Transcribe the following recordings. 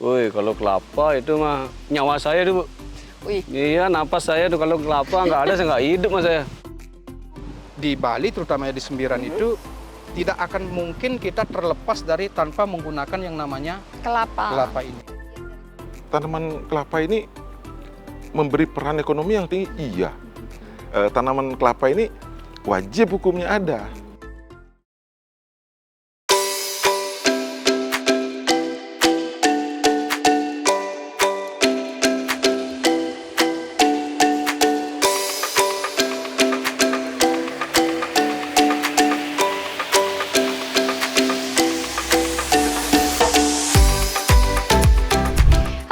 Woi, kalau kelapa itu mah nyawa saya tuh, Bu. Wih, Iya, napas saya tuh kalau kelapa nggak ada, saya nggak hidup mas saya. Di Bali, terutama di Sembiran itu, tidak akan mungkin kita terlepas dari tanpa menggunakan yang namanya kelapa ini. Tanaman kelapa ini memberi peran ekonomi yang tinggi, iya. Tanaman kelapa ini wajib hukumnya ada.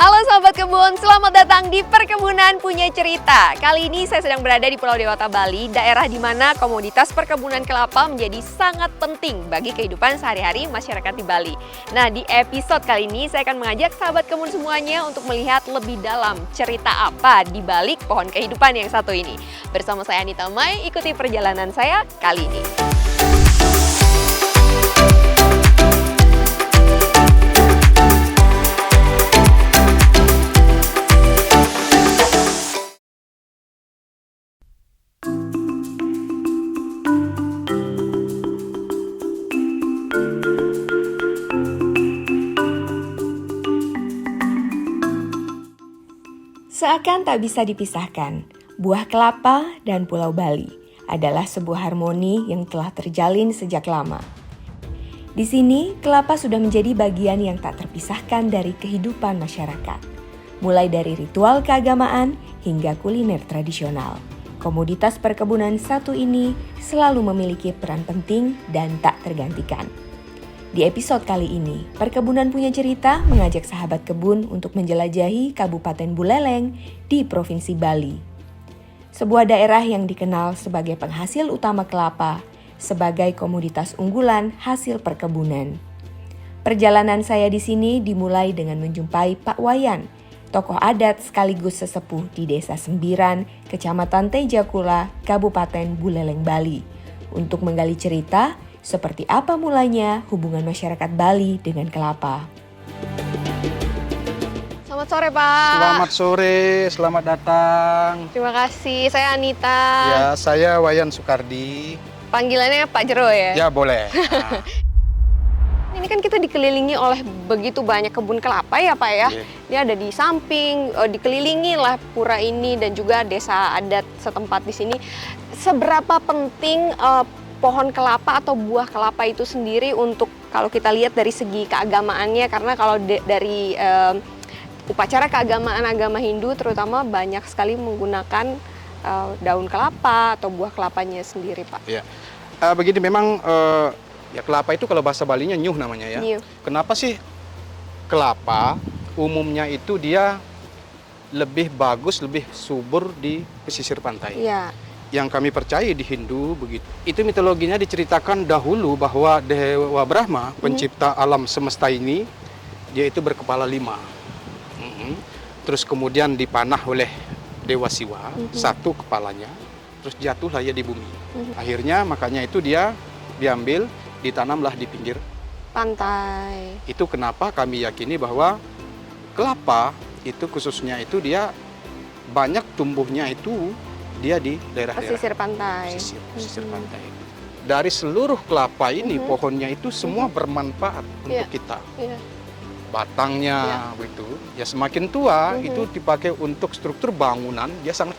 halo Sobat Kebun, selamat datang di Perkebunan Punya Cerita. Kali ini saya sedang berada di Pulau Dewata, Bali, daerah di mana komoditas perkebunan kelapa menjadi sangat penting bagi kehidupan sehari-hari masyarakat di Bali. Nah, di episode kali ini saya akan mengajak sahabat kebun semuanya untuk melihat lebih dalam cerita apa di balik pohon kehidupan yang satu ini. Bersama saya Anita Mai, ikuti perjalanan saya kali ini. Seakan tak bisa dipisahkan, buah kelapa dan Pulau Bali adalah sebuah harmoni yang telah terjalin sejak lama. Di sini, kelapa sudah menjadi bagian yang tak terpisahkan dari kehidupan masyarakat. Mulai dari ritual keagamaan hingga kuliner tradisional. Komoditas perkebunan satu ini selalu memiliki peran penting dan tak tergantikan. Di episode kali ini, Perkebunan Punya Cerita mengajak sahabat kebun untuk menjelajahi Kabupaten Buleleng di Provinsi Bali. Sebuah daerah yang dikenal sebagai penghasil utama kelapa, sebagai komoditas unggulan hasil perkebunan. Perjalanan saya di sini dimulai dengan menjumpai Pak Wayan, tokoh adat sekaligus sesepuh di Desa Sembiran, Kecamatan Tejakula, Kabupaten Buleleng, Bali, untuk menggali cerita seperti apa mulanya hubungan masyarakat Bali dengan kelapa. Selamat sore, Pak. Selamat sore, selamat datang. Terima kasih, saya Anita. Ya, saya Wayan Soekardi. Panggilannya Pak Jero ya? Ya, boleh. Nah, Ini kan kita dikelilingi oleh begitu banyak kebun kelapa ya, Pak ya? Iya. Ini ada di samping, dikelilingi lah pura ini dan juga desa adat setempat di sini. Seberapa penting pohon kelapa atau buah kelapa itu sendiri untuk kalau kita lihat dari segi keagamaannya, karena kalau dari upacara keagamaan agama Hindu terutama banyak sekali menggunakan daun kelapa atau buah kelapanya sendiri, Pak. ya. Begini memang ya kelapa itu kalau bahasa Balinya nyuh namanya ya. Nyuh. Kenapa sih kelapa umumnya itu dia lebih bagus, lebih subur di pesisir pantai? Iya. Yang kami percaya di Hindu begitu. Itu mitologinya diceritakan dahulu bahwa Dewa Brahma, pencipta alam semesta ini, dia itu berkepala 5. Terus kemudian dipanah oleh Dewa Siwa, satu kepalanya, terus jatuhlah ya di bumi. Akhirnya makanya itu dia diambil, ditanamlah di pinggir Pantai. Itu kenapa kami yakini bahwa kelapa itu khususnya itu dia banyak tumbuhnya itu dia di daerah-daerah Pesisir pantai. pesisir pantai. Dari seluruh kelapa ini pohonnya itu semua bermanfaat untuk kita. Iya. Batangnya begitu. Ya semakin tua itu dipakai untuk struktur bangunan dia sangat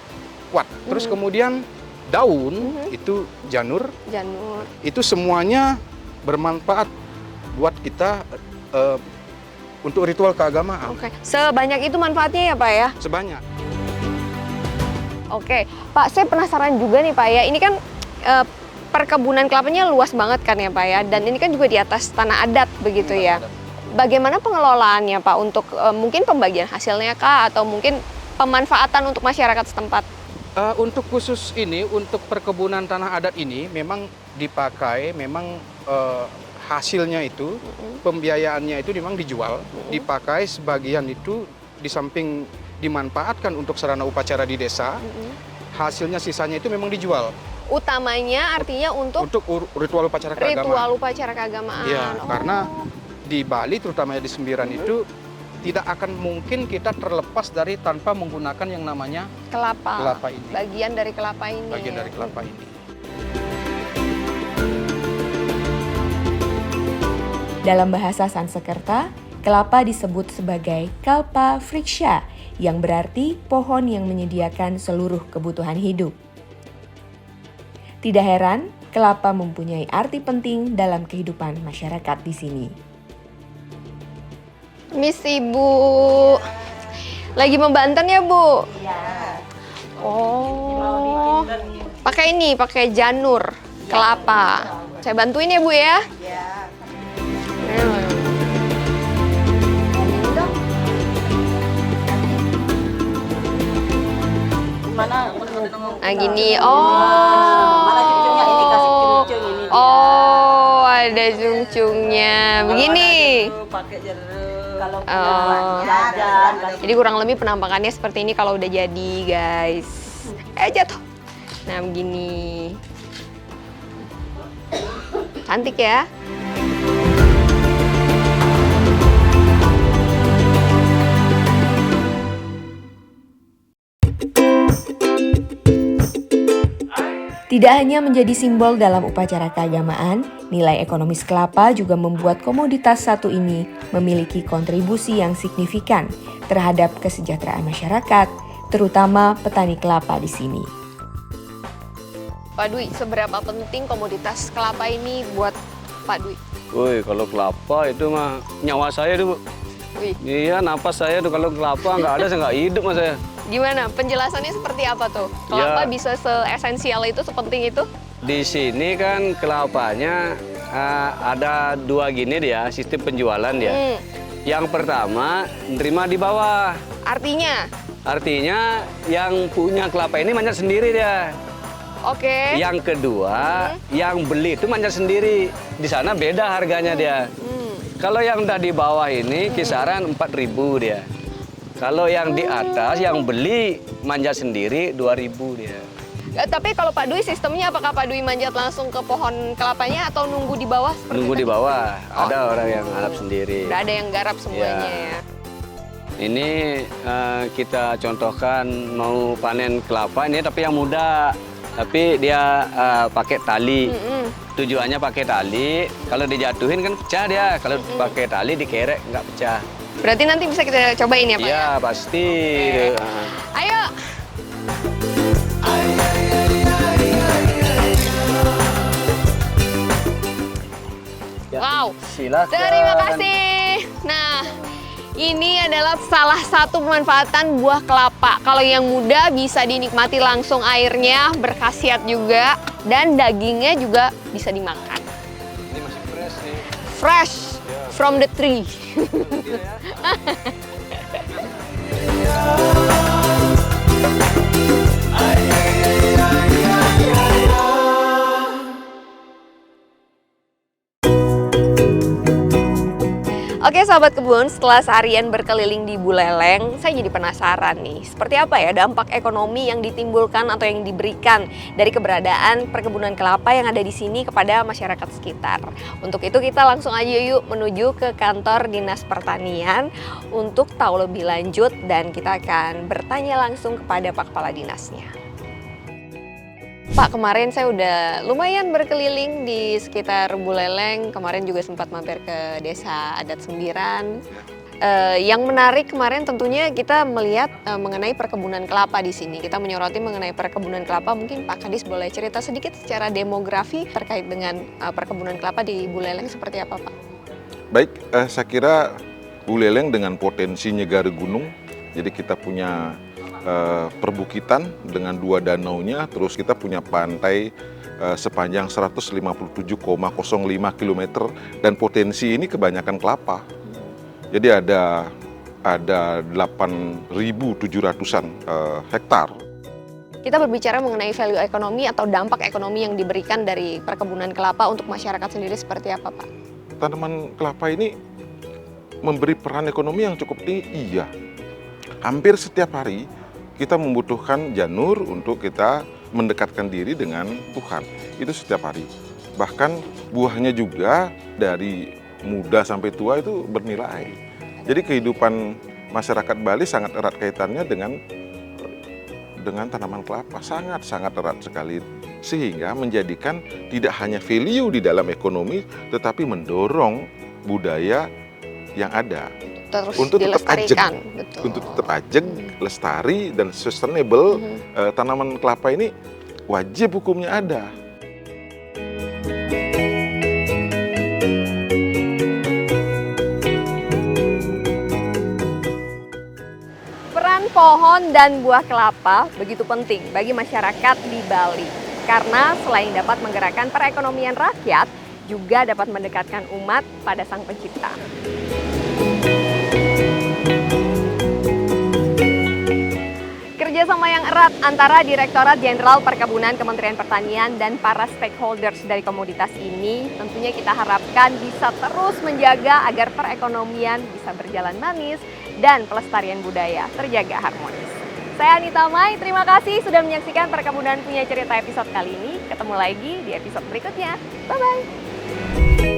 kuat. Terus kemudian daun itu janur itu semuanya bermanfaat buat kita untuk ritual keagamaan. Oke. Sebanyak itu manfaatnya ya, Pak ya? Sebanyak. Oke, Pak, saya penasaran juga nih, Pak ya. Ini kan perkebunan kelapanya luas banget kan ya, Pak ya. Dan ini kan juga di atas tanah adat begitu ya. Bagaimana pengelolaannya, Pak, untuk mungkin pembagian hasilnya kah atau mungkin pemanfaatan untuk masyarakat setempat? Untuk khusus ini, untuk perkebunan tanah adat ini memang dipakai, memang hasilnya itu, pembiayaannya itu memang dijual, dipakai sebagian itu di samping dimanfaatkan untuk sarana upacara di desa, hasilnya sisanya itu memang dijual. Utamanya artinya untuk ritual upacara keagamaan. ritual upacara keagamaan. Iya, karena di Bali terutama di Sembiran itu tidak akan mungkin kita terlepas dari tanpa menggunakan yang namanya kelapa ini. Bagian dari kelapa ini. Bagian dari kelapa ini. Dalam bahasa Sanskerta, kelapa disebut sebagai kalpa vriksha, yang berarti pohon yang menyediakan seluruh kebutuhan hidup. Tidak heran, kelapa mempunyai arti penting dalam kehidupan masyarakat di sini. Miss Ibu, lagi membanten ya Bu? Iya. Oh, pakai ini, pakai janur kelapa. Saya bantuin ya Bu ya? Iya. Nah gini, oh ada cungcungnya, begini. Jadi kurang lebih penampakannya seperti ini kalau udah jadi guys. Jatuh. Nah begini, cantik ya. Tidak hanya menjadi simbol dalam upacara keagamaan, nilai ekonomis kelapa juga membuat komoditas satu ini memiliki kontribusi yang signifikan terhadap kesejahteraan masyarakat, terutama petani kelapa di sini. Pak Dwi, seberapa penting komoditas kelapa ini buat Pak Dwi? Woi, kalau kelapa itu mah nyawa saya tuh, Bu. Wih. Iya, napas saya tuh kalau kelapa nggak ada, saya nggak hidup mas saya. Gimana? Penjelasannya seperti apa tuh? Kelapa bisa se-esensial itu, sepenting itu? Di sini kan kelapanya ada dua gini dia, sistem penjualan dia. Yang pertama, nerima di bawah. Artinya? Artinya yang punya kelapa ini manjat sendiri dia. Oke. Yang kedua, yang beli itu manjat sendiri. Di sana beda harganya dia. Kalau yang udah di bawah ini kisaran 4.000 dia. Kalau yang di atas, yang beli manjat sendiri 2.000 dia. Tapi kalau Pak Dwi sistemnya apakah Pak Dwi manjat langsung ke pohon kelapanya atau nunggu di bawah? Nunggu di bawah, ada orang yang garap sendiri. Udah ada yang garap semuanya ya. Ini kita contohkan mau panen kelapa ini tapi yang muda. Tapi dia pakai tali. Tujuannya pakai tali, kalau dijatuhin kan pecah dia. Kalau pakai tali dikerek nggak pecah. Berarti nanti bisa kita cobain ya Pak? Iya, pasti. Ayo. Wow, Silakan. terima kasih. Nah, ini adalah salah satu pemanfaatan buah kelapa. Kalau yang muda bisa dinikmati langsung airnya, berkhasiat juga. Dan dagingnya juga bisa dimakan. Ini masih fresh nih. Fresh from the tree. Oke sahabat kebun, setelah seharian berkeliling di Buleleng, saya jadi penasaran nih, seperti apa ya dampak ekonomi yang ditimbulkan atau yang diberikan dari keberadaan perkebunan kelapa yang ada di sini kepada masyarakat sekitar. Untuk itu kita langsung aja yuk menuju ke kantor Dinas Pertanian untuk tahu lebih lanjut dan kita akan bertanya langsung kepada Pak Kepala Dinasnya. Pak, kemarin saya udah lumayan berkeliling di sekitar Buleleng. Kemarin juga sempat mampir ke Desa Adat Sembiran. Yang menarik kemarin tentunya kita melihat mengenai perkebunan kelapa di sini. Kita menyoroti mengenai perkebunan kelapa. Mungkin Pak Kadis boleh cerita sedikit secara demografi terkait dengan perkebunan kelapa di Buleleng seperti apa, Pak? Baik, saya kira Buleleng dengan potensi negara gunung, jadi kita punya perbukitan dengan 2 danaunya, terus kita punya pantai sepanjang 157,05 km dan potensi ini kebanyakan kelapa. Jadi ada 8.700-an hektar. Kita berbicara mengenai value ekonomi atau dampak ekonomi yang diberikan dari perkebunan kelapa untuk masyarakat sendiri seperti apa, Pak? Tanaman kelapa ini memberi peran ekonomi yang cukup tinggi, iya. Hampir setiap hari kita membutuhkan janur untuk kita mendekatkan diri dengan Tuhan. Itu setiap hari. Bahkan buahnya juga dari muda sampai tua itu bernilai. Jadi kehidupan masyarakat Bali sangat erat kaitannya dengan tanaman kelapa, sangat erat sekali. Sehingga menjadikan tidak hanya value di dalam ekonomi, tetapi mendorong budaya yang ada. Terus Untuk tetap dilestarikan. ajeg, Betul. untuk tetap ajeg, lestari dan sustainable, tanaman kelapa ini wajib hukumnya ada. Peran pohon dan buah kelapa begitu penting bagi masyarakat di Bali. Karena selain dapat menggerakkan perekonomian rakyat, juga dapat mendekatkan umat pada Sang Pencipta. Kerjasama yang erat antara Direktorat Jenderal Perkebunan Kementerian Pertanian dan para stakeholders dari komoditas ini tentunya kita harapkan bisa terus menjaga agar perekonomian bisa berjalan manis dan pelestarian budaya terjaga harmonis. Saya Anita Mai, terima kasih sudah menyaksikan Perkebunan Punya Cerita episode kali ini. Ketemu lagi di episode berikutnya. Bye-bye.